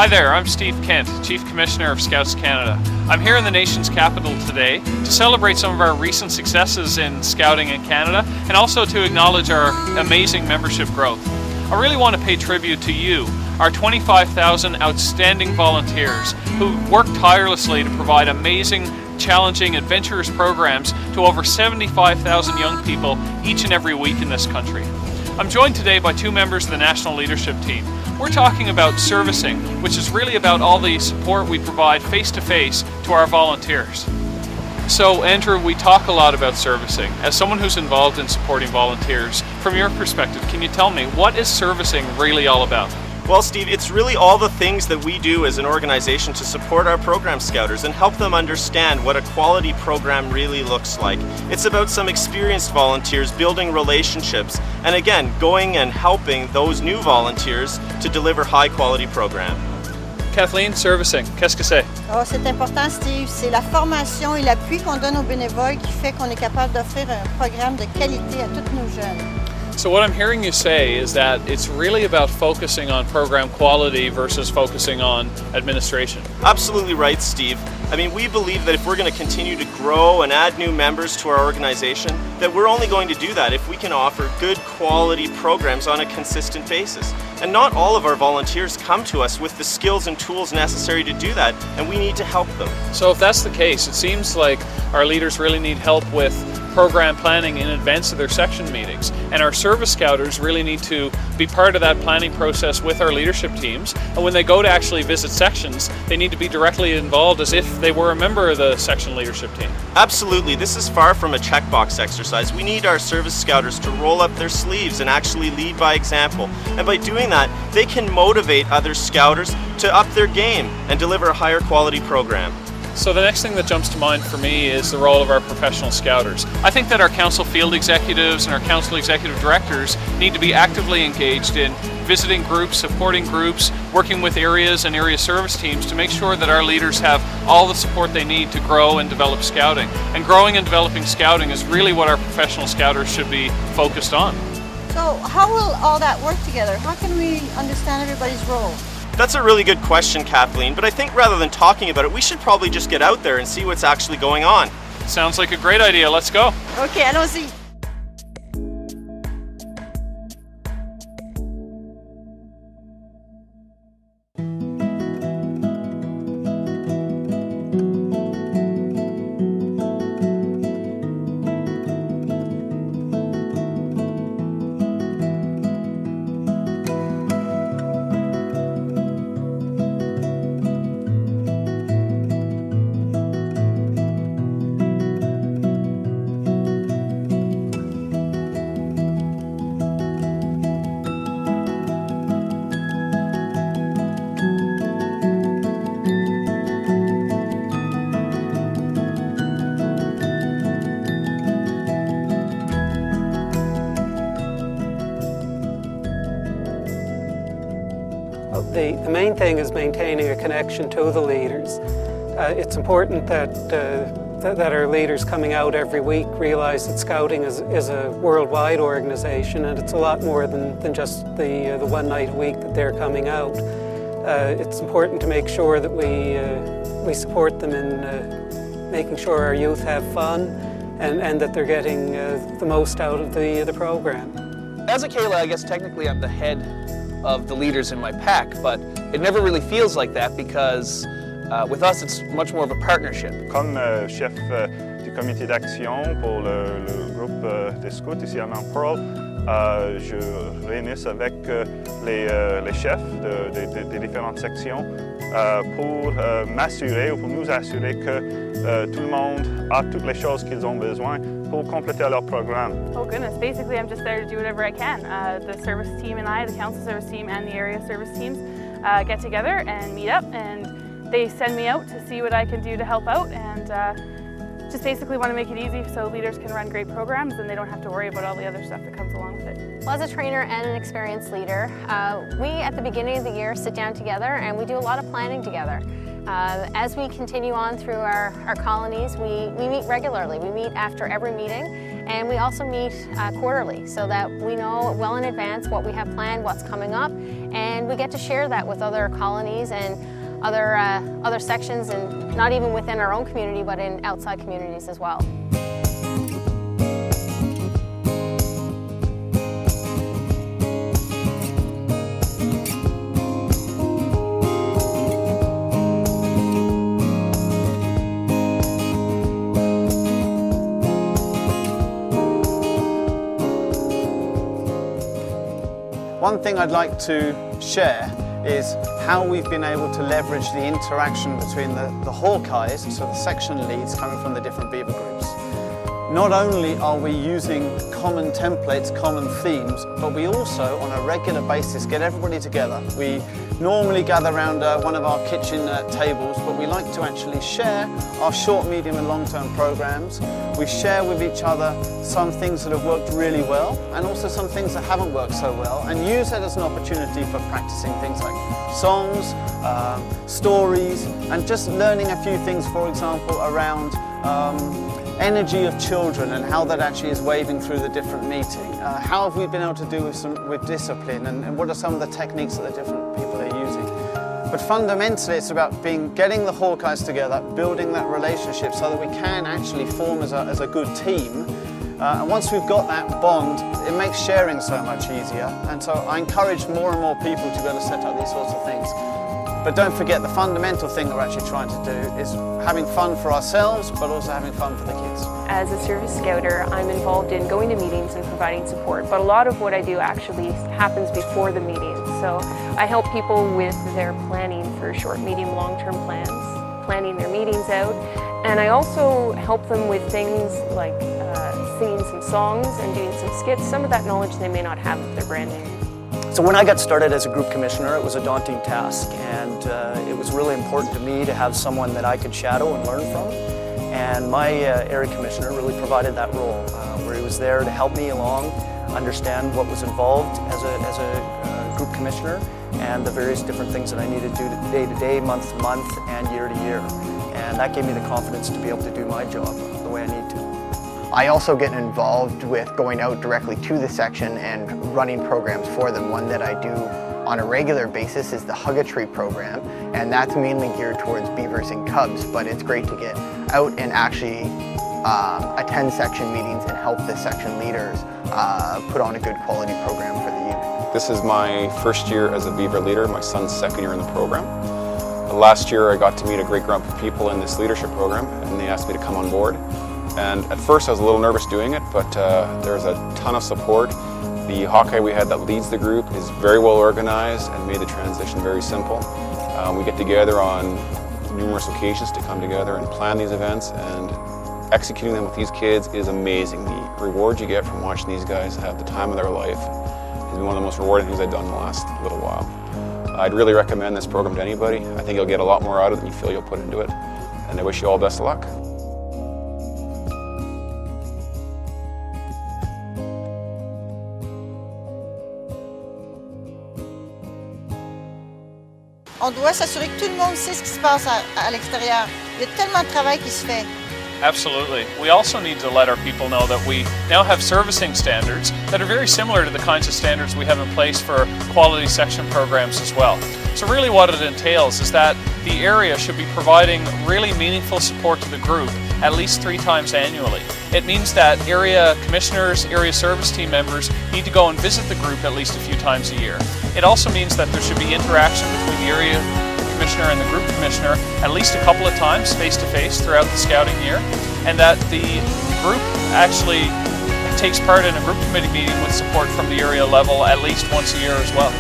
Hi there, I'm Steve Kent, Chief Commissioner of Scouts Canada. I'm here in the nation's capital today to celebrate some of our recent successes in Scouting in Canada and also to acknowledge our amazing membership growth. I really want to pay tribute to you, our 25,000 outstanding volunteers who work tirelessly to provide amazing, challenging, adventurous programs to over 75,000 young people each and every week in this country. I'm joined today by two members of the National Leadership Team. We're talking about servicing, which is really about all the support we provide face-to-face to our volunteers. So Andrew, we talk a lot about servicing. As someone who's involved in supporting volunteers, from your perspective, can you tell me, what is servicing really all about? Well, Steve, it's really all the things that we do as an organization to support our program scouters and help them understand what a quality program really looks like. It's about some experienced volunteers building relationships and again, going and helping those new volunteers to deliver high quality program. Kathleen, servicing, qu'est-ce que c'est? Oh, c'est important, Steve. C'est la formation et l'appui qu'on donne aux bénévoles qui fait qu'on est capable d'offrir un programme de qualité à tous nos jeunes. So what I'm hearing you say is that it's really about focusing on program quality versus focusing on administration. Absolutely right, Steve. I mean, we believe that if we're going to continue to grow and add new members to our organization, that we're only going to do that if we can offer good quality programs on a consistent basis. And not all of our volunteers come to us with the skills and tools necessary to do that, and we need to help them. So if that's the case, it seems like our leaders really need help with program planning in advance of their section meetings, and our service scouters really need to be part of that planning process with our leadership teams, and when they go to actually visit sections, they need to be directly involved as if they were a member of the section leadership team. Absolutely, this is far from a checkbox exercise. We need our service scouters to roll up their sleeves and actually lead by example, and by doing that, they can motivate other scouters to up their game and deliver a higher quality program. So the next thing that jumps to mind for me is the role of our professional scouters. I think that our council field executives and our council executive directors need to be actively engaged in visiting groups, supporting groups, working with areas and area service teams to make sure that our leaders have all the support they need to grow and develop scouting. And growing and developing scouting is really what our professional scouters should be focused on. So how will all that work together? How can we understand everybody's role? That's a really good question, Kathleen, but I think rather than talking about it, we should probably just get out there and see what's actually going on. Sounds like a great idea. Let's go. OK, allons-y. The main thing is maintaining a connection to the leaders. It's important that our leaders coming out every week realize that Scouting is a worldwide organization, and it's a lot more than just the one night a week that they're coming out. It's important to make sure that we support them in making sure our youth have fun and that they're getting the most out of the program. As a Kayla, I guess technically I'm the head of the leaders in my pack, but it never really feels like that because with us it's much more of a partnership. Comme chef du comité d'action pour le groupe des scouts ici à Mount Pearl, je réunis avec les chefs des différentes sections pour m'assurer ou pour nous assurer que tout le monde a toutes les choses qu'ils ont besoin pour compléter leur programme. Oh goodness, basically I'm just there to do whatever I can. The service team and I, the council service team and the area service teams get together and meet up, and they send me out to see what I can do to help out, and just basically want to make it easy so leaders can run great programs and they don't have to worry about all the other stuff that comes along with it. Well, as a trainer and an experienced leader, we at the beginning of the year sit down together and we do a lot of planning together. As we continue on through our colonies, we meet regularly. We meet after every meeting And we also meet quarterly so that we know well in advance what we have planned, what's coming up, and we get to share that with other colonies and other sections, and not even within our own community, but in outside communities as well. One thing I'd like to share is how we've been able to leverage the interaction between the Hawkeyes, so the section leads coming from the different beaver groups. Not only are we using common templates, common themes, but we also, on a regular basis, get everybody together. We normally gather around one of our kitchen tables, but we like to actually share our short, medium and long-term programs. We share with each other some things that have worked really well and also some things that haven't worked so well, and use it as an opportunity for practicing things like songs, stories, and just learning a few things, for example, around energy of children and how that actually is waving through the different meeting. How have we been able to do with discipline, and what are some of the techniques that the different people are using? But fundamentally it's about getting the Hawkeyes together, building that relationship so that we can actually form as a good team. And once we've got that bond, it makes sharing so much easier. And so I encourage more and more people to be able to set up these sorts of things. But don't forget, the fundamental thing that we're actually trying to do is having fun for ourselves, but also having fun for the kids. As a service scouter, I'm involved in going to meetings and providing support, but a lot of what I do actually happens before the meetings. So I help people with their planning for short, medium, long-term plans, planning their meetings out, and I also help them with things like singing some songs and doing some skits, some of that knowledge they may not have if they're brand new. So when I got started as a group commissioner, it was a daunting task, and it was really important to me to have someone that I could shadow and learn from. And my area commissioner really provided that role, where he was there to help me along, understand what was involved as a group commissioner, and the various different things that I needed to do day to day, month to month, and year to year. And that gave me the confidence to be able to do my job the way I need to. I also get involved with going out directly to the section and running programs for them. One that I do on a regular basis is the Hug a Tree program, and that's mainly geared towards beavers and cubs, but it's great to get out and actually attend section meetings and help the section leaders put on a good quality program for the youth. This is my first year as a beaver leader, my son's second year in the program. Last year I got to meet a great group of people in this leadership program, and they asked me to come on board. And at first I was a little nervous doing it, but there's a ton of support. The Hawkeye we had that leads the group is very well organized and made the transition very simple. We get together on numerous occasions to come together and plan these events, and executing them with these kids is amazing. The reward you get from watching these guys have the time of their life is one of the most rewarding things I've done in the last little while. I'd really recommend this program to anybody. I think you'll get a lot more out of it than you feel you'll put into it, and I wish you all best of luck. On doit s'assurer que tout le monde sait ce qui se passe à l'extérieur. Il y a tellement de travail qui se fait. Absolutely. We also need to let our people know that we now have servicing standards that are very similar to the kinds of standards we have in place for quality section programs as well. So really what it entails is that the area should be providing really meaningful support to the group at least 3 times annually. It means that area commissioners, area service team members need to go and visit the group at least a few times a year. It also means that there should be interaction between the area commissioner and the group commissioner at least a couple of times face-to-face throughout the scouting year, and that the group actually takes part in a group committee meeting with support from the area level at least once a year as well.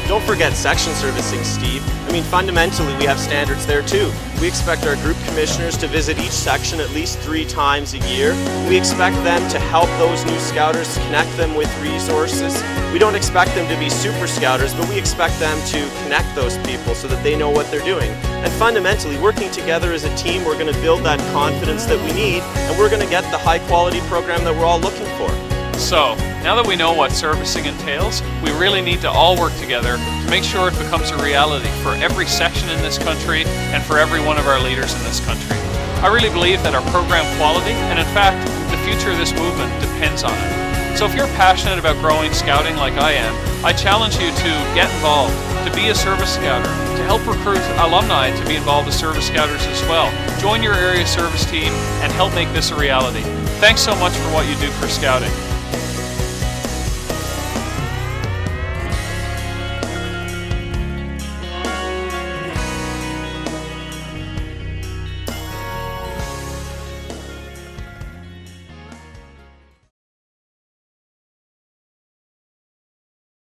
Don't forget section servicing, Steve. I mean, fundamentally, we have standards there too. We expect our group commissioners to visit each section at least 3 times a year. We expect them to help those new scouters, connect them with resources. We don't expect them to be super scouters, but we expect them to connect those people so that they know what they're doing. And fundamentally, working together as a team, we're going to build that confidence that we need, and we're going to get the high quality program that we're all looking for. So, now that we know what servicing entails, we really need to all work together to make sure it becomes a reality for every section in this country and for every one of our leaders in this country. I really believe that our program quality, and in fact, the future of this movement depends on it. So if you're passionate about growing Scouting like I am, I challenge you to get involved, to be a Service Scouter, to help recruit alumni to be involved as Service Scouters as well. Join your area service team and help make this a reality. Thanks so much for what you do for Scouting.